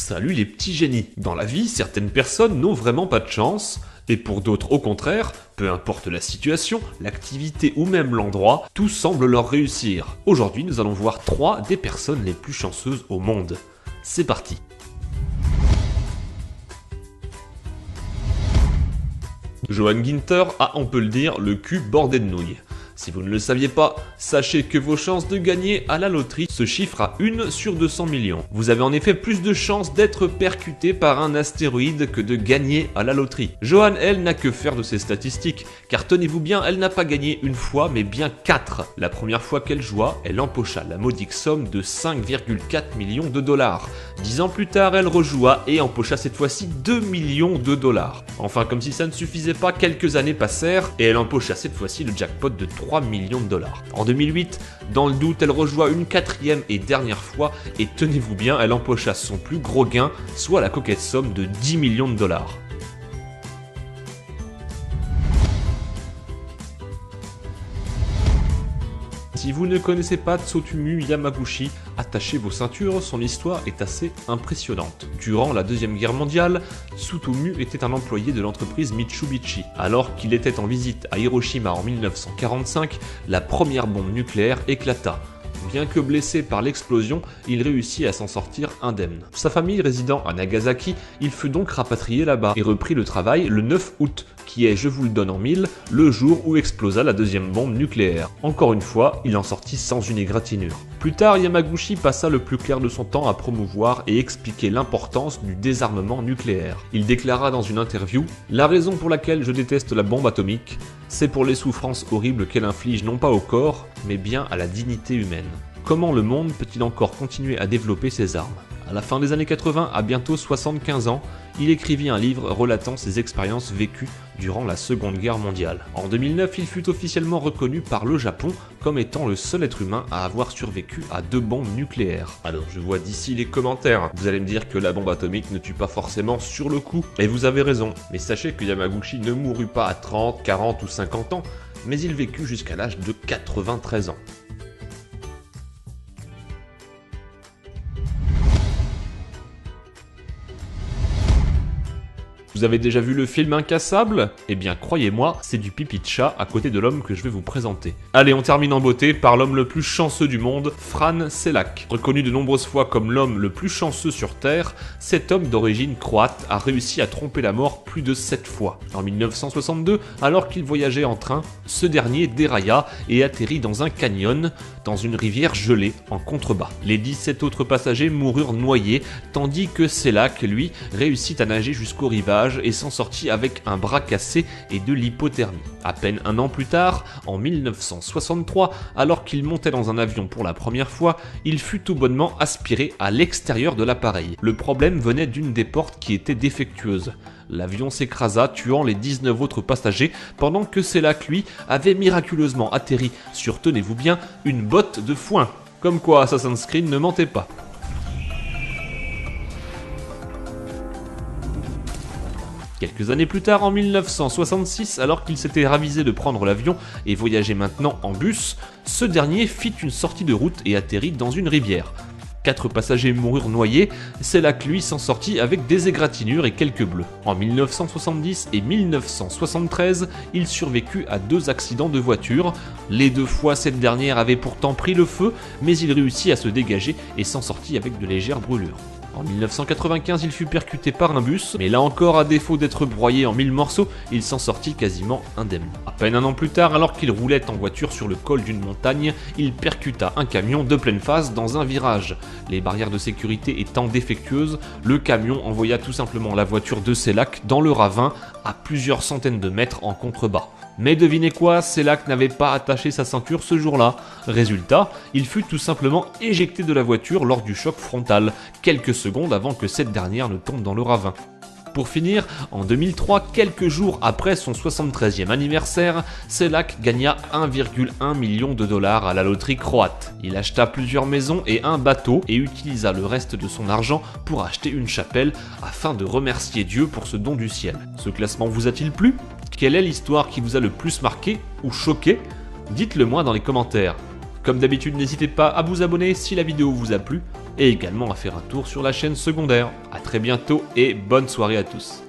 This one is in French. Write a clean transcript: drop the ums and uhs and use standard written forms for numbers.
Salut les petits génies. Dans la vie, certaines personnes n'ont vraiment pas de chance, et pour d'autres au contraire, peu importe la situation, l'activité ou même l'endroit, tout semble leur réussir. Aujourd'hui, nous allons voir 3 des personnes les plus chanceuses au monde. C'est parti. Johan Ginter a, on peut le dire, le cul bordé de nouilles. Si vous ne le saviez pas, sachez que vos chances de gagner à la loterie se chiffrent à 1 sur 200 millions. Vous avez en effet plus de chances d'être percuté par un astéroïde que de gagner à la loterie. Johan, elle, n'a que faire de ces statistiques, car tenez-vous bien, elle n'a pas gagné une fois, mais bien 4. La première fois qu'elle joua, elle empocha la modique somme de 5,4 millions de dollars. 10 ans plus tard, elle rejoua et empocha cette fois-ci 2 millions de dollars. Enfin, comme si ça ne suffisait pas, quelques années passèrent et elle empocha cette fois-ci le jackpot de 3 millions de dollars. En 2008, dans le doute, elle rejoua une 4e et dernière fois et tenez-vous bien, elle empocha son plus gros gain, soit la coquette somme de 10 millions de dollars. Si vous ne connaissez pas Tsutomu Yamaguchi, attachez vos ceintures, son histoire est assez impressionnante. Durant la Deuxième Guerre mondiale, Tsutomu était un employé de l'entreprise Mitsubishi. Alors qu'il était en visite à Hiroshima en 1945, la première bombe nucléaire éclata. Bien que blessé par l'explosion, il réussit à s'en sortir indemne. Sa famille résidant à Nagasaki, il fut donc rapatrié là-bas et reprit le travail le 9 août, qui est, je vous le donne en mille, le jour où explosa la deuxième bombe nucléaire. Encore une fois, il en sortit sans une égratignure. Plus tard, Yamaguchi passa le plus clair de son temps à promouvoir et expliquer l'importance du désarmement nucléaire. Il déclara dans une interview « La raison pour laquelle je déteste la bombe atomique, c'est pour les souffrances horribles qu'elle inflige non pas au corps, mais bien à la dignité humaine. Comment le monde peut-il encore continuer à développer ses armes ?» À la fin des années 80, à bientôt 75 ans, il écrivit un livre relatant ses expériences vécues durant la Seconde Guerre mondiale. En 2009, il fut officiellement reconnu par le Japon comme étant le seul être humain à avoir survécu à 2 bombes nucléaires. Alors je vois d'ici les commentaires, vous allez me dire que la bombe atomique ne tue pas forcément sur le coup, et vous avez raison. Mais sachez que Yamaguchi ne mourut pas à 30, 40 ou 50 ans, mais il vécut jusqu'à l'âge de 93 ans. Vous avez déjà vu le film Incassable? Eh bien croyez-moi, c'est du pipi de chat à côté de l'homme que je vais vous présenter. Allez, on termine en beauté par l'homme le plus chanceux du monde, Fran Šelak. Reconnu de nombreuses fois comme l'homme le plus chanceux sur Terre, cet homme d'origine croate a réussi à tromper la mort plus de 7 fois. En 1962, alors qu'il voyageait en train, ce dernier dérailla et atterrit dans un canyon, dans une rivière gelée en contrebas. Les 17 autres passagers moururent noyés, tandis que Šelak, lui, réussit à nager jusqu'au rivage et s'en sortit avec un bras cassé et de l'hypothermie. À peine un an plus tard, en 1963, alors qu'il montait dans un avion pour la première fois, il fut tout bonnement aspiré à l'extérieur de l'appareil. Le problème venait d'une des portes qui était défectueuse. L'avion s'écrasa, tuant les 19 autres passagers, pendant que Šelak, lui, avait miraculeusement atterri sur, tenez-vous bien, une botte de foin. Comme quoi Assassin's Creed ne mentait pas. Quelques années plus tard, en 1966, alors qu'il s'était ravisé de prendre l'avion et voyageait maintenant en bus, ce dernier fit une sortie de route et atterrit dans une rivière. 4 passagers moururent noyés, Šelak lui s'en sortit avec des égratignures et quelques bleus. En 1970 et 1973, il survécut à 2 accidents de voiture. Les 2 fois, cette dernière avait pourtant pris le feu, mais il réussit à se dégager et s'en sortit avec de légères brûlures. En 1995, il fut percuté par un bus, mais là encore, à défaut d'être broyé en 1000 morceaux, il s'en sortit quasiment indemne. À peine un an plus tard, alors qu'il roulait en voiture sur le col d'une montagne, il percuta un camion de pleine face dans un virage. Les barrières de sécurité étant défectueuses, le camion envoya tout simplement la voiture de Šelak dans le ravin à plusieurs centaines de mètres en contrebas. Mais devinez quoi, Šelak n'avait pas attaché sa ceinture ce jour-là. Résultat, il fut tout simplement éjecté de la voiture lors du choc frontal, quelques secondes avant que cette dernière ne tombe dans le ravin. Pour finir, en 2003, quelques jours après son 73e anniversaire, Šelak gagna 1,1 million de dollars à la loterie croate. Il acheta plusieurs maisons et un bateau et utilisa le reste de son argent pour acheter une chapelle afin de remercier Dieu pour ce don du ciel. Ce classement vous a-t-il plu ? Quelle est l'histoire qui vous a le plus marqué ou choqué? Dites-le moi dans les commentaires. Comme d'habitude, n'hésitez pas à vous abonner si la vidéo vous a plu. et également à faire un tour sur la chaîne secondaire. A très bientôt et bonne soirée à tous.